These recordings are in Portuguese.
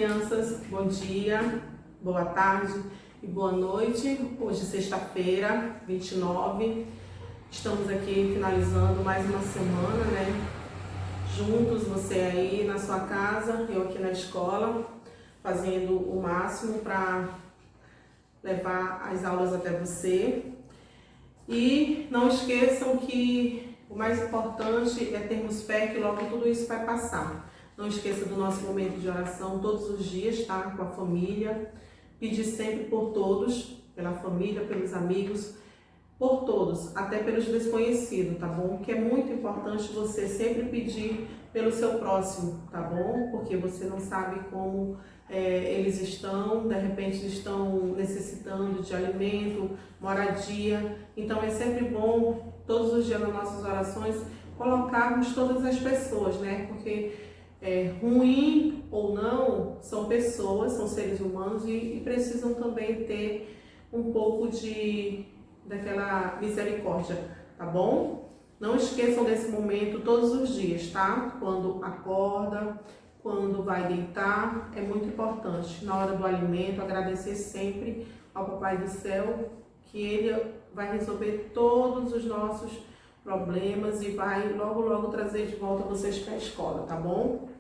crianças, bom dia, boa tarde e boa noite. Hoje, sexta-feira, 29, estamos aqui finalizando mais uma semana, né? Juntos, você aí na sua casa, eu aqui na escola, fazendo o máximo para levar as aulas até você. E não esqueçam que o mais importante é termos fé que logo tudo isso vai passar. Não esqueça do nosso momento de oração todos os dias, tá? Com a família. Pedir sempre por todos, pela família, pelos amigos, por todos, até pelos desconhecidos, tá bom? Que é muito importante você sempre pedir pelo seu próximo, tá bom? Porque você não sabe como eles estão, de repente estão necessitando de alimento, moradia. Então é sempre bom, todos os dias nas nossas orações, colocarmos todas as pessoas, né? Porque ruim ou não, são pessoas, são seres humanos e precisam também ter um pouco daquela misericórdia, tá bom? Não esqueçam desse momento todos os dias, tá? Quando acorda, quando vai deitar, é muito importante. Na hora do alimento, agradecer sempre ao Papai do Céu, que Ele vai resolver todos os nossos problemas e vai logo trazer de volta vocês para a escola, tá bom?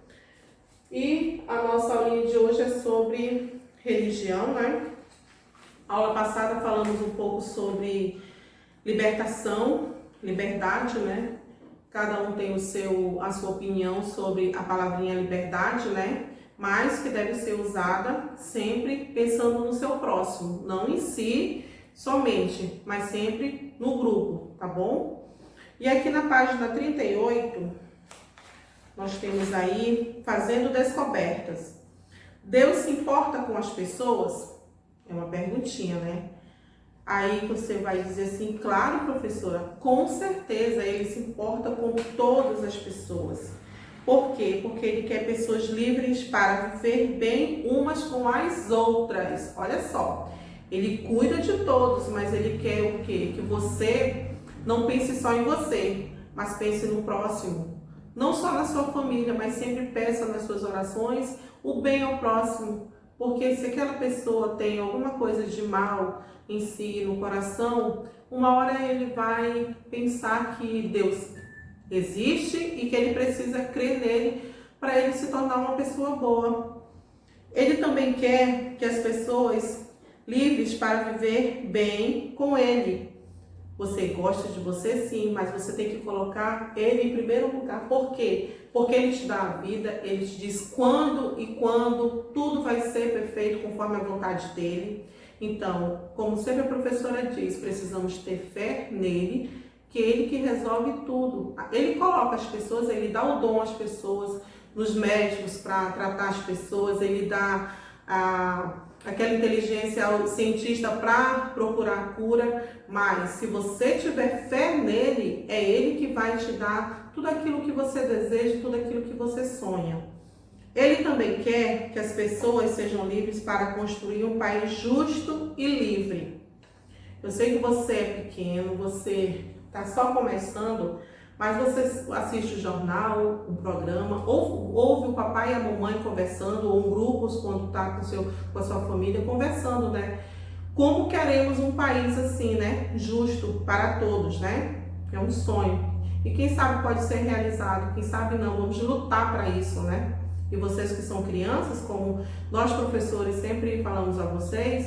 E a nossa aulinha de hoje é sobre religião, né? Aula passada falamos um pouco sobre libertação, liberdade, né? Cada um tem a sua opinião sobre a palavrinha liberdade, né? Mas que deve ser usada sempre pensando no seu próximo, não em si somente, mas sempre no grupo, tá bom? E aqui na página 38, nós temos aí, fazendo descobertas. Deus se importa com as pessoas? É uma perguntinha, né? Aí você vai dizer assim, claro, professora, com certeza ele se importa com todas as pessoas. Por quê? Porque ele quer pessoas livres para viver bem umas com as outras. Olha só, ele cuida de todos, mas ele quer o quê? Que você não pense só em você, mas pense no próximo. Não só na sua família, mas sempre peça nas suas orações o bem ao próximo. Porque se aquela pessoa tem alguma coisa de mal em si, no coração, uma hora ele vai pensar que Deus existe e que ele precisa crer nele para ele se tornar uma pessoa boa. Ele também quer que as pessoas livres para viver bem com ele. Você gosta de você sim, mas você tem que colocar ele em primeiro lugar. Por quê? Porque ele te dá a vida, ele te diz quando tudo vai ser perfeito conforme a vontade dele. Então, como sempre a professora diz, precisamos ter fé nele, que ele que resolve tudo. Ele coloca as pessoas, ele dá o dom às pessoas, nos médicos para tratar as pessoas, ele dá aquela inteligência ao cientista para procurar cura, mas se você tiver fé nele, é ele que vai te dar tudo aquilo que você deseja, tudo aquilo que você sonha. Ele também quer que as pessoas sejam livres para construir um país justo e livre. Eu sei que você é pequeno, você está só começando, mas você assiste o jornal, um programa, ou ouve o papai e a mamãe conversando, ou um grupo quando está com a sua família conversando, né? Como queremos um país assim, né? Justo para todos, né? É um sonho. E quem sabe pode ser realizado, quem sabe não. Vamos lutar para isso, né? E vocês que são crianças, como nós professores sempre falamos a vocês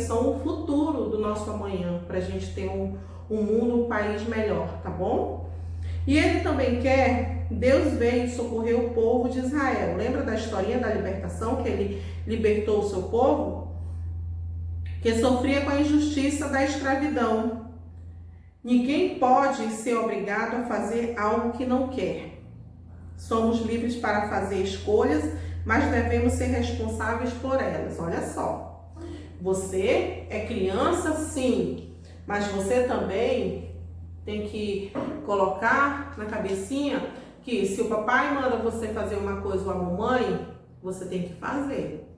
são o futuro do nosso amanhã, para a gente ter um mundo, um país melhor, tá bom? E ele também quer, Deus veio socorrer o povo de Israel. Lembra da historinha da libertação, que ele libertou o seu povo? Que sofria com a injustiça da escravidão. Ninguém pode ser obrigado a fazer algo que não quer. Somos livres para fazer escolhas, mas devemos ser responsáveis por elas. Olha só, você é criança, sim, mas você também tem que colocar na cabecinha que se o papai manda você fazer uma coisa ou a mamãe, você tem que fazer.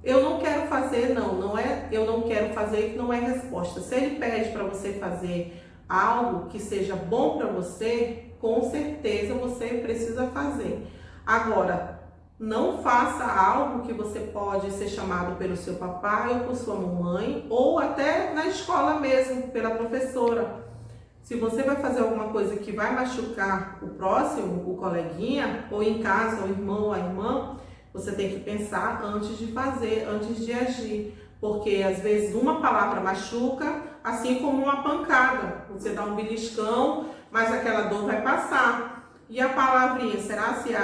Eu não quero fazer, não é eu não quero fazer que não é resposta. Se ele pede para você fazer algo que seja bom para você, com certeza você precisa fazer. Agora, não faça algo que você pode ser chamado pelo seu papai ou por sua mamãe, ou até na escola mesmo, pela professora. Se você vai fazer alguma coisa que vai machucar o próximo, o coleguinha, ou em casa, o irmão ou a irmã, você tem que pensar antes de fazer, antes de agir. Porque às vezes uma palavra machuca, assim como uma pancada. Você dá um beliscão, mas aquela dor vai passar. E a palavrinha, será se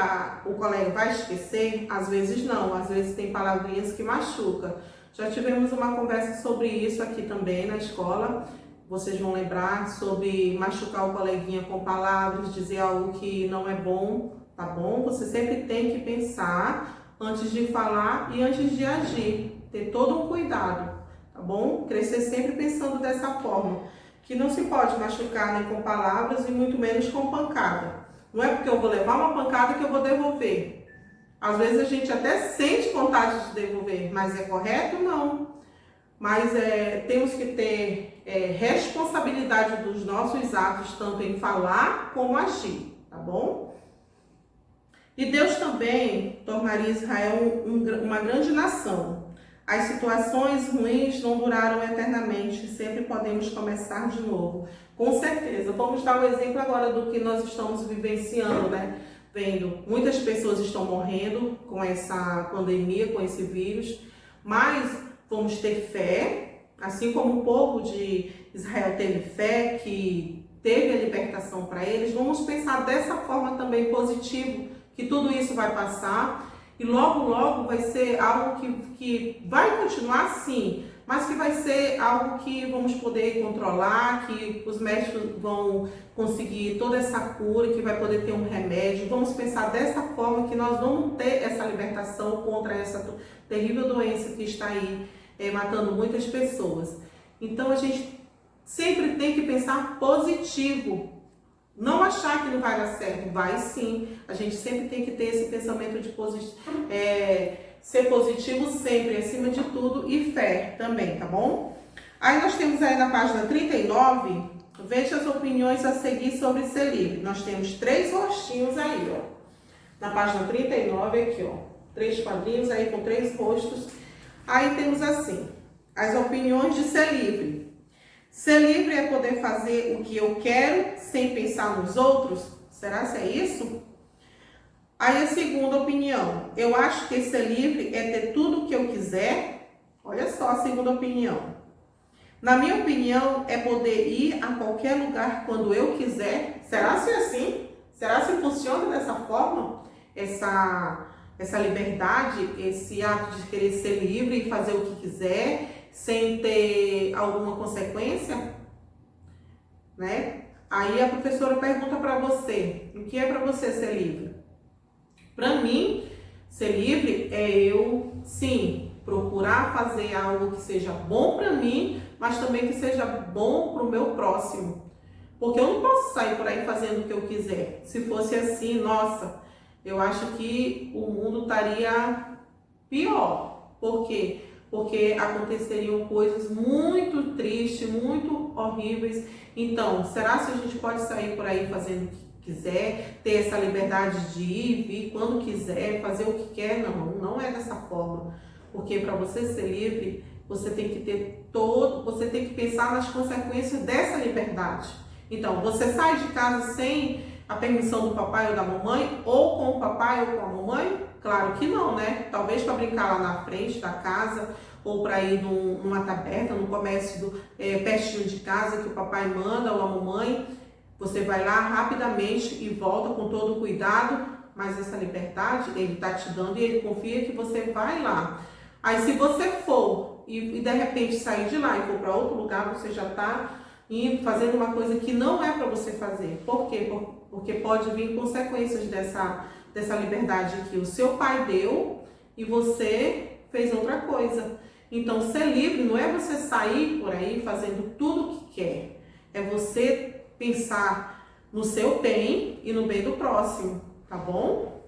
o colega vai esquecer? Às vezes não, às vezes tem palavrinhas que machucam. Já tivemos uma conversa sobre isso aqui também na escola. Vocês vão lembrar sobre machucar o coleguinha com palavras, dizer algo que não é bom, tá bom? Você sempre tem que pensar antes de falar e antes de agir. Ter todo um cuidado, tá bom? Crescer sempre pensando dessa forma. Que não se pode machucar nem com palavras e muito menos com pancada. Não é porque eu vou levar uma pancada que eu vou devolver. Às vezes a gente até sente vontade de devolver, mas é correto? Não. Mas temos que ter responsabilidade dos nossos atos, tanto em falar como agir, tá bom? E Deus também tornaria Israel uma grande nação. As situações ruins não duraram eternamente, sempre podemos começar de novo. Com certeza. Vamos dar um exemplo agora do que nós estamos vivenciando, né? Vendo, muitas pessoas estão morrendo com essa pandemia, com esse vírus, mas vamos ter fé, assim como o povo de Israel teve fé, que teve a libertação para eles, vamos pensar dessa forma também positivo, que tudo isso vai passar e logo, logo vai ser algo que vai continuar sim, mas que vai ser algo que vamos poder controlar, que os médicos vão conseguir toda essa cura, que vai poder ter um remédio. Vamos pensar dessa forma que nós vamos ter essa libertação contra essa terrível doença que está aí matando muitas pessoas. Então a gente sempre tem que pensar positivo. Não achar que não vai dar certo, vai sim. A gente sempre tem que ter esse pensamento de ser positivo sempre, acima de tudo, e fé também, tá bom? Aí nós temos aí na página 39, veja as opiniões a seguir sobre ser livre. Nós temos 3 rostinhos aí, ó. Na página 39 aqui, ó. 3 quadrinhos aí com 3 rostos. Aí temos assim, as opiniões de ser livre. Ser livre é poder fazer o que eu quero sem pensar nos outros? Será que é isso? Aí a segunda opinião. Eu acho que ser livre é ter tudo o que eu quiser. Olha só a segunda opinião. Na minha opinião, é poder ir a qualquer lugar quando eu quiser. Será que é assim? Será que funciona dessa forma? Essa liberdade, esse ato de querer ser livre e fazer o que quiser, sem ter alguma consequência, né? Aí a professora pergunta para você, o que é para você ser livre? Para mim, ser livre é eu, sim, procurar fazer algo que seja bom para mim, mas também que seja bom para o meu próximo. Porque eu não posso sair por aí fazendo o que eu quiser. Se fosse assim, nossa, eu acho que o mundo estaria pior. Por quê? Porque aconteceriam coisas muito tristes, muito horríveis. Então, será que a gente pode sair por aí fazendo o que quiser, ter essa liberdade de ir, vir quando quiser, fazer o que quer? Não, não é dessa forma. Porque para você ser livre, você tem que você tem que pensar nas consequências dessa liberdade. Então, você sai de casa sem a permissão do papai ou da mamãe, ou com o papai ou com a mamãe? Claro que não, né? Talvez para brincar lá na frente da casa, ou para ir numa taberna, no comércio pertinho de casa que o papai manda ou a mamãe. Você vai lá rapidamente e volta com todo o cuidado, mas essa liberdade ele está te dando e ele confia que você vai lá. Aí se você for e de repente sair de lá e for para outro lugar, você já está indo fazendo uma coisa que não é para você fazer. Por quê? Porque pode vir consequências dessa liberdade que o seu pai deu e você fez outra coisa. Então, ser livre não é você sair por aí fazendo tudo o que quer. É você pensar no seu bem e no bem do próximo, tá bom?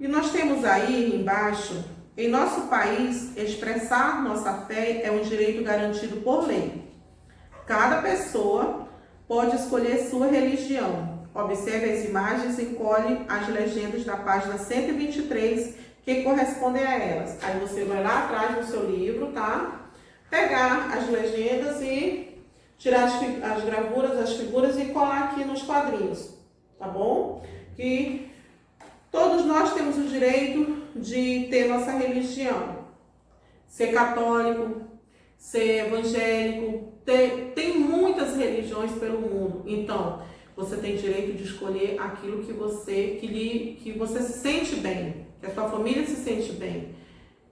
E nós temos aí embaixo, em nosso país, expressar nossa fé é um direito garantido por lei. Cada pessoa pode escolher sua religião. Observe as imagens e colhe as legendas da página 123 que correspondem a elas. Aí você vai lá atrás do seu livro, tá? Pegar as legendas e tirar as gravuras, as figuras e colar aqui nos quadrinhos, tá bom? Que todos nós temos o direito de ter nossa religião. Ser católico, ser evangélico, tem muitas religiões pelo mundo. Então, você tem direito de escolher aquilo que você se sente bem, que a sua família se sente bem.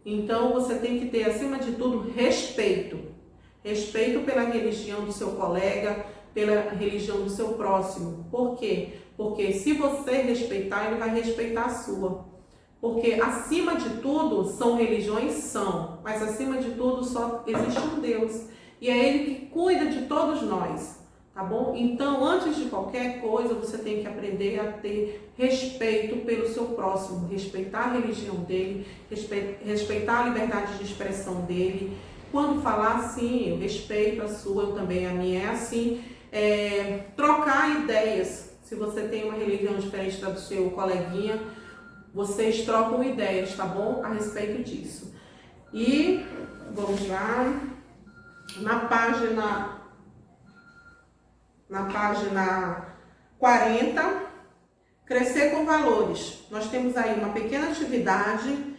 Então, você tem que ter, acima de tudo, respeito. Respeito pela religião do seu colega, pela religião do seu próximo. Por quê? Porque se você respeitar, ele vai respeitar a sua. Porque acima de tudo, são religiões? São. Mas acima de tudo, só existe um Deus. E é Ele que cuida de todos nós. Tá bom? Então, antes de qualquer coisa, você tem que aprender a ter respeito pelo seu próximo. Respeitar a religião dele, respeitar a liberdade de expressão dele. Quando falar, sim, eu respeito a sua, eu também a minha. É assim, trocar ideias. Se você tem uma religião diferente da do seu coleguinha, vocês trocam ideias, tá bom? A respeito disso. E vamos lá. Na página 40, crescer com valores. Nós temos aí uma pequena atividade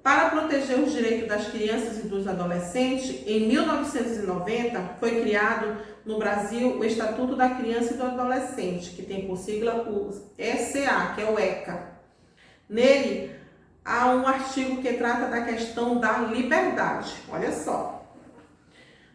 para proteger os direitos das crianças e dos adolescentes. Em 1990, foi criado no Brasil o Estatuto da Criança e do Adolescente, que tem por sigla o ECA, que é o ECA. Nele, há um artigo que trata da questão da liberdade. Olha só.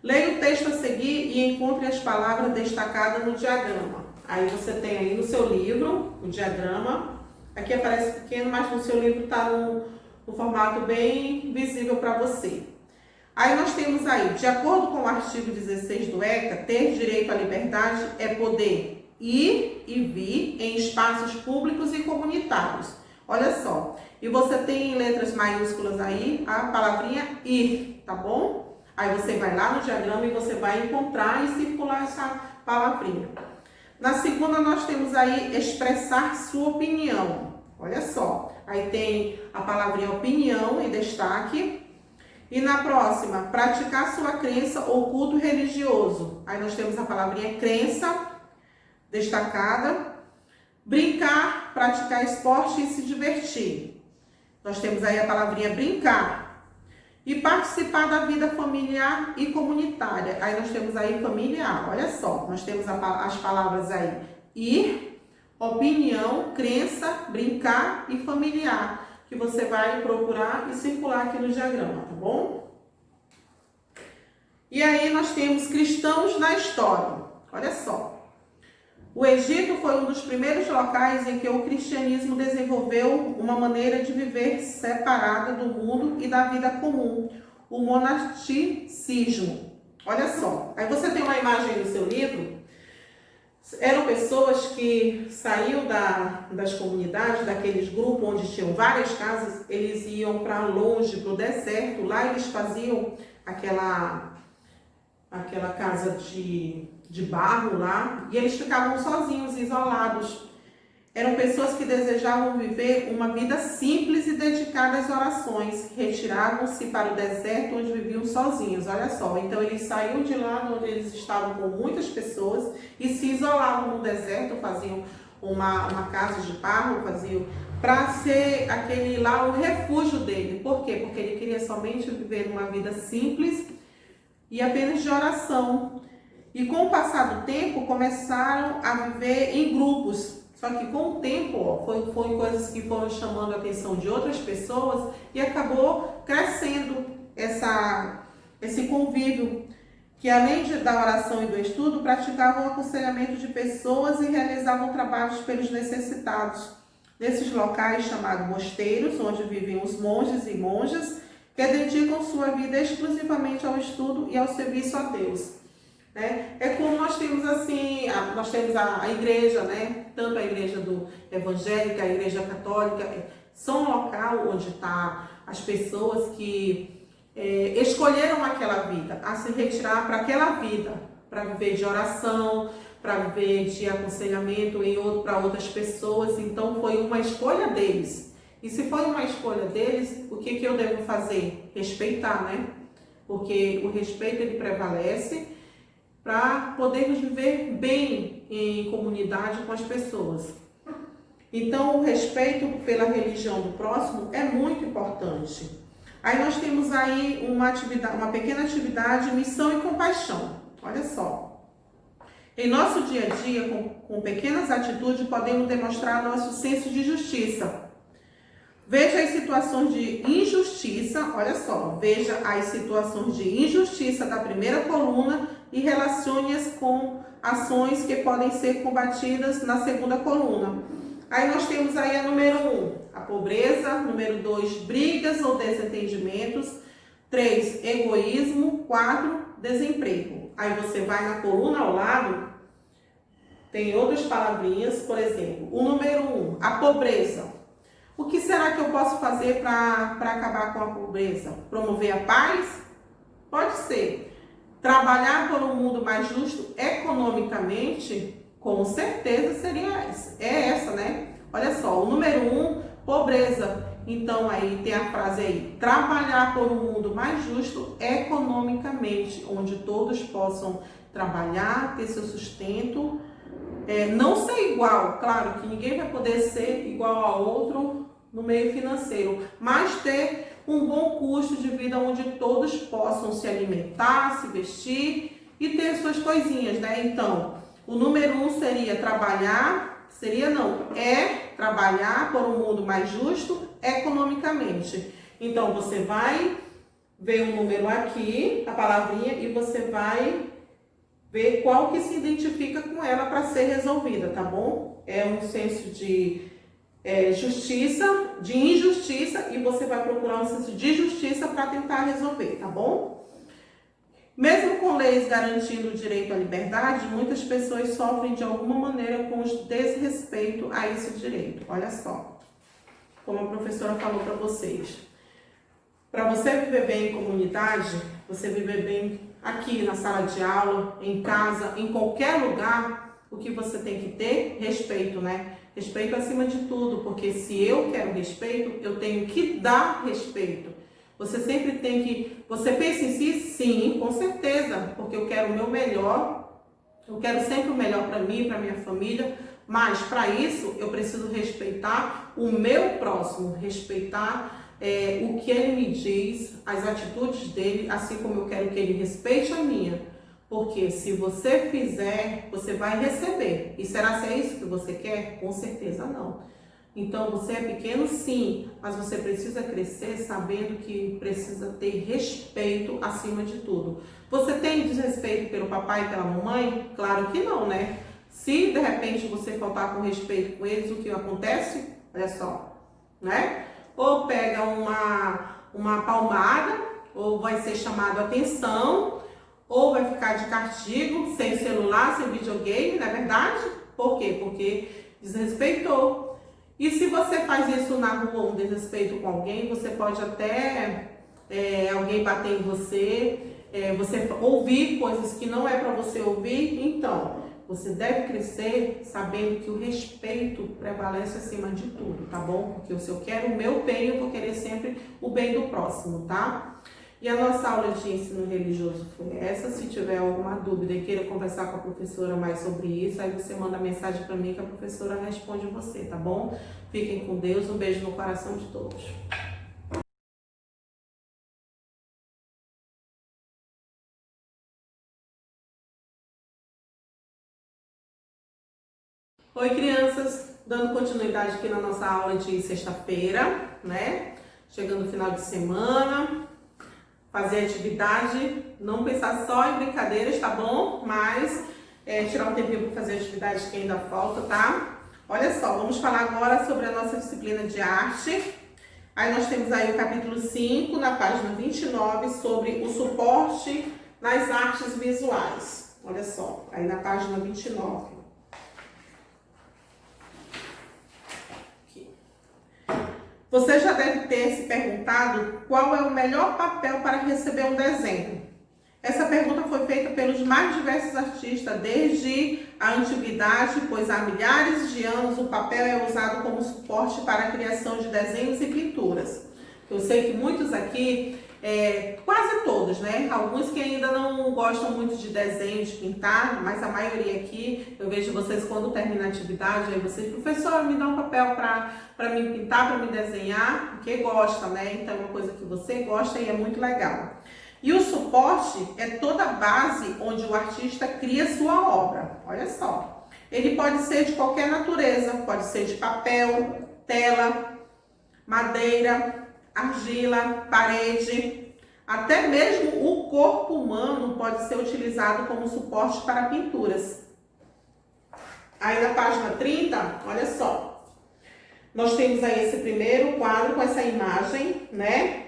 Leia o texto a seguir e encontre as palavras destacadas no diagrama. Aí você tem aí no seu livro o diagrama. Aqui aparece pequeno, mas no seu livro está no formato bem visível para você. Aí nós temos aí, de acordo com o artigo 16 do ECA, ter direito à liberdade é poder ir e vir em espaços públicos e comunitários. Olha só. E você tem em letras maiúsculas aí a palavrinha ir, tá bom? Aí você vai lá no diagrama e você vai encontrar e circular essa palavrinha. Na segunda nós temos aí expressar sua opinião. Olha só. Aí tem a palavrinha opinião em destaque. E na próxima, praticar sua crença ou culto religioso. Aí nós temos a palavrinha crença destacada. Brincar, praticar esporte e se divertir. Nós temos aí a palavrinha brincar. E participar da vida familiar e comunitária. Aí nós temos aí familiar, olha só. Nós temos as palavras aí ir, opinião, crença, brincar e familiar. Que você vai procurar e circular aqui no diagrama, tá bom? E aí nós temos cristãos na história. Olha só. O Egito foi um dos primeiros locais em que o cristianismo desenvolveu uma maneira de viver separada do mundo e da vida comum, o monasticismo. Olha só, aí você tem uma imagem no seu livro, eram pessoas que saíam das comunidades, daqueles grupos onde tinham várias casas, eles iam para longe, para o deserto, lá eles faziam aquela casa de barro lá, e eles ficavam sozinhos, isolados. Eram pessoas que desejavam viver uma vida simples e dedicada às orações. Retiravam-se para o deserto onde viviam sozinhos, olha só. Então eles saíam de lá onde eles estavam com muitas pessoas e se isolavam no deserto, faziam uma casa de barro, faziam para ser aquele lá o refúgio dele. Por quê? Porque ele queria somente viver uma vida simples e apenas de oração. E com o passar do tempo, começaram a viver em grupos. Só que com o tempo, foi coisas que foram chamando a atenção de outras pessoas e acabou crescendo esse convívio, que além da oração e do estudo, praticavam o aconselhamento de pessoas e realizavam trabalhos pelos necessitados. Nesses locais chamados mosteiros, onde vivem os monges e monjas, que dedicam sua vida exclusivamente ao estudo e ao serviço a Deus. É como nós temos assim, nós temos a igreja, né? Tanto a igreja evangélica, a igreja católica, são um local onde estão as pessoas que escolheram aquela vida, a se retirar para aquela vida, para viver de oração, para viver de aconselhamento para outras pessoas, então foi uma escolha deles. E se foi uma escolha deles, o que eu devo fazer? Respeitar, né? Porque o respeito ele prevalece para podermos viver bem em comunidade com as pessoas. Então, o respeito pela religião do próximo é muito importante. Aí nós temos aí uma pequena atividade, missão e compaixão. Olha só. Em nosso dia a dia, com pequenas atitudes, podemos demonstrar nosso senso de justiça. Veja as situações de injustiça, olha só, veja as situações de injustiça da primeira coluna e relacione-as com ações que podem ser combatidas na segunda coluna. Aí nós temos aí a número 1, a pobreza, número 2, brigas ou desentendimentos, 3, egoísmo, 4, desemprego. Aí você vai na coluna ao lado, tem outras palavrinhas, por exemplo, o número 1, a pobreza. O que será que eu posso fazer para acabar com a pobreza? Promover a paz? Pode ser. Trabalhar por um mundo mais justo economicamente? Com certeza seria essa, né? Olha só, o número 1, pobreza. Então aí tem a frase aí, trabalhar por um mundo mais justo economicamente, onde todos possam trabalhar, ter seu sustento, não ser igual, claro que ninguém vai poder ser igual a outro no meio financeiro, mas ter um bom custo de vida onde todos possam se alimentar, se vestir e ter suas coisinhas, né? Então, o número 1 seria trabalhar, trabalhar por um mundo mais justo economicamente. Então, você vai ver um número aqui, a palavrinha, e você vai ver qual que se identifica com ela para ser resolvida, tá bom? É um senso de justiça, de injustiça, e você vai procurar um senso de justiça para tentar resolver, tá bom? Mesmo com leis garantindo o direito à liberdade, muitas pessoas sofrem de alguma maneira com o desrespeito a esse direito. Olha só, como a professora falou para vocês. Para você viver bem em comunidade, você viver bem aqui na sala de aula, em casa, em qualquer lugar, o que você tem que ter? Respeito, né? Respeito acima de tudo, porque se eu quero respeito, eu tenho que dar respeito. Você sempre tem que... Você pensa em si? Sim, com certeza, porque eu quero o meu melhor, eu quero sempre o melhor para mim, para minha família, mas para isso eu preciso respeitar o meu próximo, respeitar o que ele me diz, as atitudes dele, assim como eu quero que ele respeite a minha. Porque se você fizer, você vai receber. E será que é isso que você quer? Com certeza não. Então, você é pequeno sim, mas você precisa crescer sabendo que precisa ter respeito acima de tudo. Você tem desrespeito pelo papai e pela mamãe? Claro que não, né? Se de repente você faltar com respeito com eles, o que acontece? Olha só, né? Ou pega uma palmada, ou vai ser chamado a atenção, ou vai ficar de castigo, sem celular, sem videogame, não é verdade? Por quê? Porque desrespeitou. E se você faz isso na rua, um desrespeito com alguém, você pode até alguém bater em você, você ouvir coisas que não é para você ouvir. Então, você deve crescer sabendo que o respeito prevalece acima de tudo, tá bom? Porque se eu quero o meu bem, eu vou querer sempre o bem do próximo, tá? E a nossa aula de ensino religioso foi essa. Se tiver alguma dúvida e queira conversar com a professora mais sobre isso, aí você manda mensagem para mim que a professora responde você, tá bom? Fiquem com Deus, um beijo no coração de todos. Oi, crianças! Dando continuidade aqui na nossa aula de sexta-feira, né? Chegando o final de semana, fazer atividade, não pensar só em brincadeiras, tá bom? Mas tirar um tempinho para fazer atividade que ainda falta, tá? Olha só, vamos falar agora sobre a nossa disciplina de arte. Aí nós temos aí o capítulo 5, na página 29, sobre o suporte nas artes visuais. Olha só, aí na página 29. Você já deve ter se perguntado qual é o melhor papel para receber um desenho. Essa pergunta foi feita pelos mais diversos artistas, desde a antiguidade, pois há milhares de anos o papel é usado como suporte para a criação de desenhos e pinturas. Eu sei que muitos aqui, quase todos, né? Alguns que ainda não gostam muito de desenho, de pintar, mas a maioria aqui, eu vejo vocês quando termina a atividade, aí vocês, professora, me dá um papel para me pintar, para me desenhar, porque gosta, né? Então é uma coisa que você gosta e é muito legal. E o suporte é toda a base onde o artista cria sua obra. Olha só. Ele pode ser de qualquer natureza, pode ser de papel, tela, madeira, argila, parede. Até mesmo o corpo humano pode ser utilizado como suporte para pinturas. Aí na página 30, olha só. Nós temos aí esse primeiro quadro com essa imagem, né?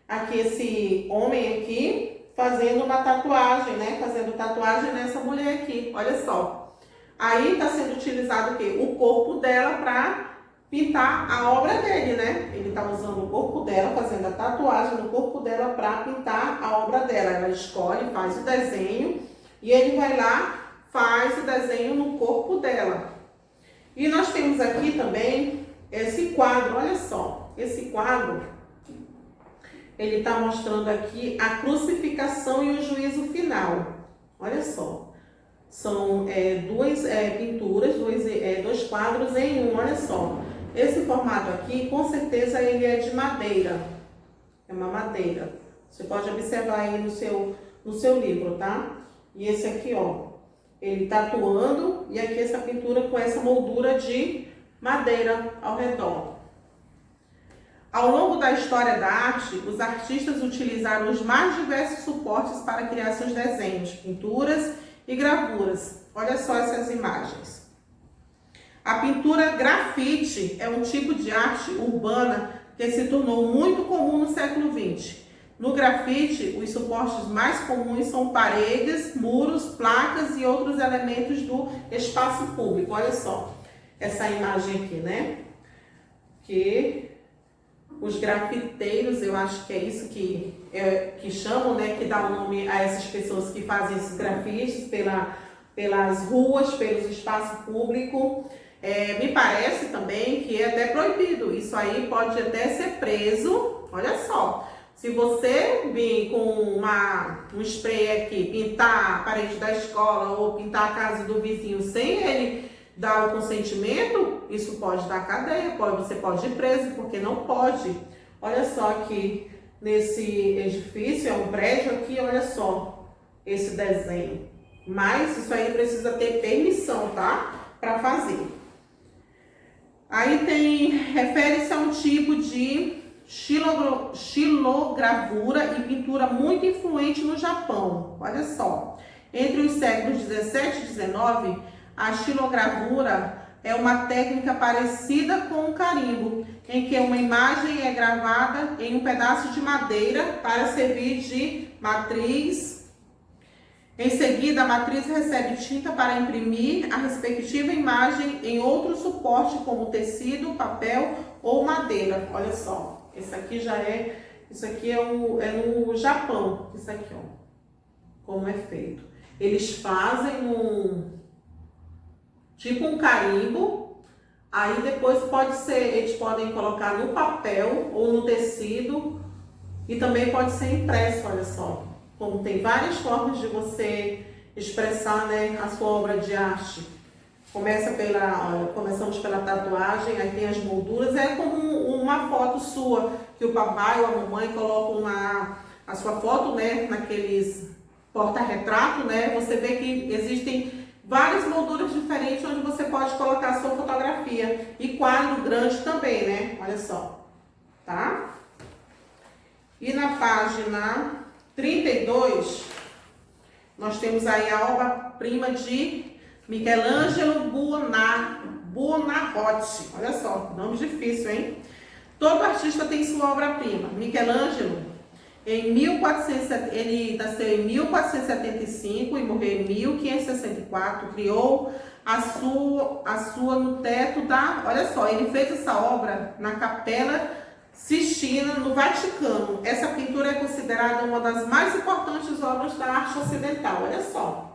Aqui esse homem aqui fazendo uma tatuagem, né? Fazendo tatuagem nessa mulher aqui, olha só. Aí tá sendo utilizado o quê? O corpo dela para pintar a obra dele, né? Ele tá usando o corpo dela, fazendo a tatuagem no corpo dela para pintar a obra dela. Ela escolhe, faz o desenho e ele vai lá, faz o desenho no corpo dela. E nós temos aqui também esse quadro, olha só. Esse quadro, ele está mostrando aqui a crucificação e o juízo final. Olha só. São duas pinturas, dois quadros em um. Olha só. Esse formato aqui, com certeza, ele é de madeira. É uma madeira. Você pode observar aí no seu livro, tá? E esse aqui, ó. Ele tá atuando e aqui essa pintura com essa moldura de madeira ao redor. Ao longo da história da arte, os artistas utilizaram os mais diversos suportes para criar seus desenhos, pinturas e gravuras. Olha só essas imagens. A pintura grafite é um tipo de arte urbana que se tornou muito comum no século XX. No grafite, os suportes mais comuns são paredes, muros, placas e outros elementos do espaço público. Olha só essa imagem aqui, né? Que os grafiteiros, eu acho que é isso que chamam, né? Que dá o nome a essas pessoas que fazem esses grafites pelas ruas, pelos espaços públicos. Me parece também que é até proibido. Isso aí pode até ser preso. Olha só. Se você vir com um spray aqui, pintar a parede da escola ou pintar a casa do vizinho sem ele dar o consentimento, isso pode dar cadeia, você pode ir preso, porque não pode. Olha só aqui, nesse edifício, é um prédio aqui, olha só, esse desenho. Mas isso aí precisa ter permissão, tá? Para fazer. Aí refere-se a um tipo de xilogravura e pintura muito influente no Japão. Olha só, entre os séculos 17 e 19, a xilogravura é uma técnica parecida com o carimbo, em que uma imagem é gravada em um pedaço de madeira para servir de matriz. Em seguida, a matriz recebe tinta para imprimir a respectiva imagem em outro suporte, como tecido, papel ou madeira. Olha só, isso aqui é no Japão, isso aqui, ó, como é feito. Eles fazem tipo um carimbo, aí depois eles podem colocar no papel ou no tecido e também pode ser impresso, olha só. Como tem várias formas de você expressar, né, a sua obra de arte. Começamos pela tatuagem, aí tem as molduras, é como uma foto sua, que o papai ou a mamãe colocam a sua foto, né, naqueles porta-retrato, né, você vê que existem várias molduras diferentes onde você pode colocar a sua fotografia. E quadro grande também, né? Olha só. Tá? E na página 32, nós temos aí a obra-prima de Michelangelo Buonarroti. Olha só, nome difícil, hein? Todo artista tem sua obra-prima. Michelangelo, ele nasceu em 1475 e morreu em 1564, criou a sua no teto olha só, ele fez essa obra na Capela Sistina, no Vaticano. Essa pintura é considerada uma das mais importantes obras da arte ocidental.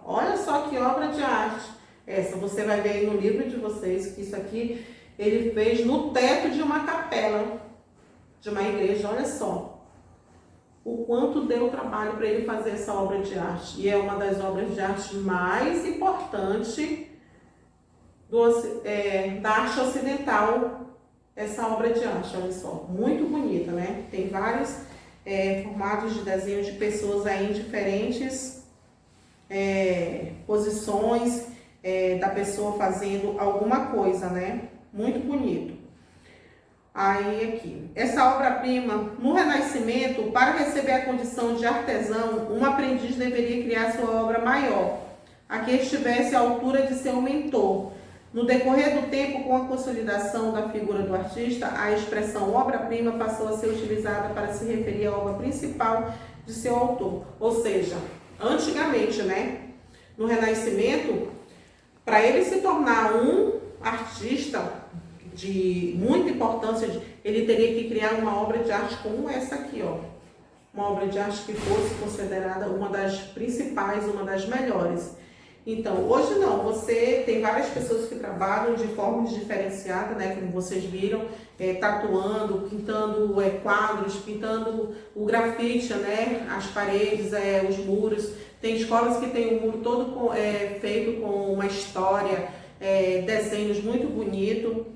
Olha só que obra de arte. Essa você vai ver aí no livro de vocês, que isso aqui ele fez no teto de uma capela, de uma igreja. Olha só o quanto deu trabalho para ele fazer essa obra de arte. E é uma das obras de arte mais importantes da arte ocidental, essa obra de arte. Olha só, muito bonita, né? Tem vários formatos de desenhos de pessoas aí em diferentes posições, da pessoa fazendo alguma coisa, né? Muito bonito. Aí aqui, essa obra-prima, no Renascimento, para receber a condição de artesão, um aprendiz deveria criar sua obra maior, a que estivesse à altura de seu mentor. No decorrer do tempo, com a consolidação da figura do artista, a expressão obra-prima passou a ser utilizada para se referir à obra principal de seu autor. Ou seja, antigamente, né, no Renascimento, para ele se tornar um artista de muita importância, ele teria que criar uma obra de arte como essa aqui, ó. Uma obra de arte que fosse considerada uma das principais, uma das melhores. Então, hoje não, você tem várias pessoas que trabalham de formas diferenciadas, né, como vocês viram, tatuando, pintando quadros, pintando o grafite, né, as paredes, os muros. Tem escolas que tem o muro todo feito com uma história, desenhos muito bonitos.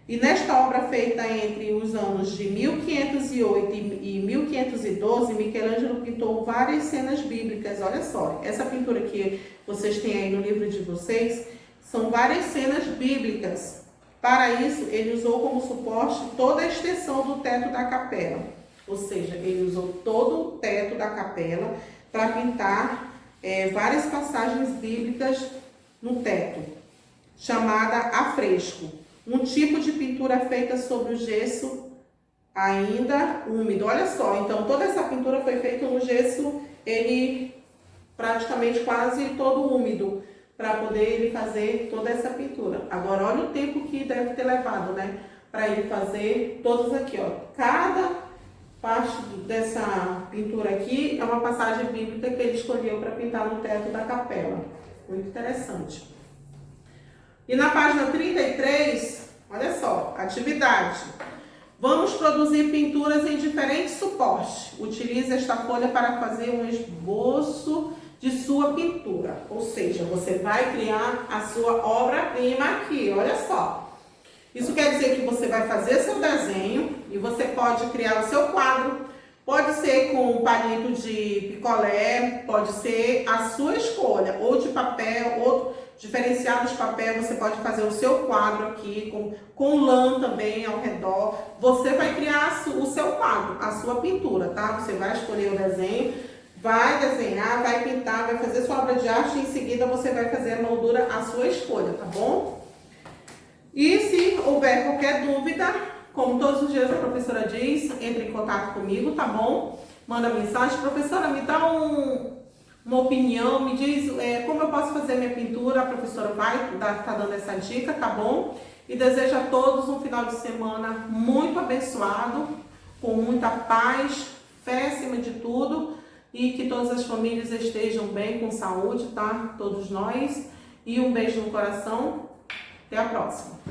E nesta obra feita entre os anos de 1508 e 1512, Michelangelo pintou várias cenas bíblicas. Olha só, essa pintura que vocês têm aí no livro de vocês, são várias cenas bíblicas. Para isso, ele usou como suporte toda a extensão do teto da capela. Ou seja, ele usou todo o teto da capela para pintar várias passagens bíblicas no teto, chamada afresco. Um tipo de pintura feita sobre o gesso ainda úmido. Olha só, então toda essa pintura foi feita no gesso, ele praticamente quase todo úmido, para poder ele fazer toda essa pintura. Agora, olha o tempo que deve ter levado, né? Para ele fazer todos aqui, ó. Cada parte dessa pintura aqui é uma passagem bíblica que ele escolheu para pintar no teto da capela. Muito interessante. E na página 33, olha só, atividade. Vamos produzir pinturas em diferentes suportes. Utilize esta folha para fazer um esboço de sua pintura. Ou seja, você vai criar a sua obra-prima aqui, olha só. Isso quer dizer que você vai fazer seu desenho e você pode criar o seu quadro. Pode ser com um palito de picolé, pode ser a sua escolha, ou de papel, ou diferenciado de papel. Você pode fazer o seu quadro aqui, com lã também ao redor. Você vai criar o seu quadro, a sua pintura, tá? Você vai escolher o desenho, vai desenhar, vai pintar, vai fazer sua obra de arte e em seguida você vai fazer a moldura à sua escolha, tá bom? E se houver qualquer dúvida, como todos os dias a professora diz, entre em contato comigo, tá bom? Manda mensagem, professora, me dá uma opinião, me diz como eu posso fazer minha pintura. A professora vai tá dando essa dica, tá bom? E desejo a todos um final de semana muito abençoado, com muita paz, fé acima de tudo, e que todas as famílias estejam bem, com saúde, tá? Todos nós. E um beijo no coração. Até a próxima.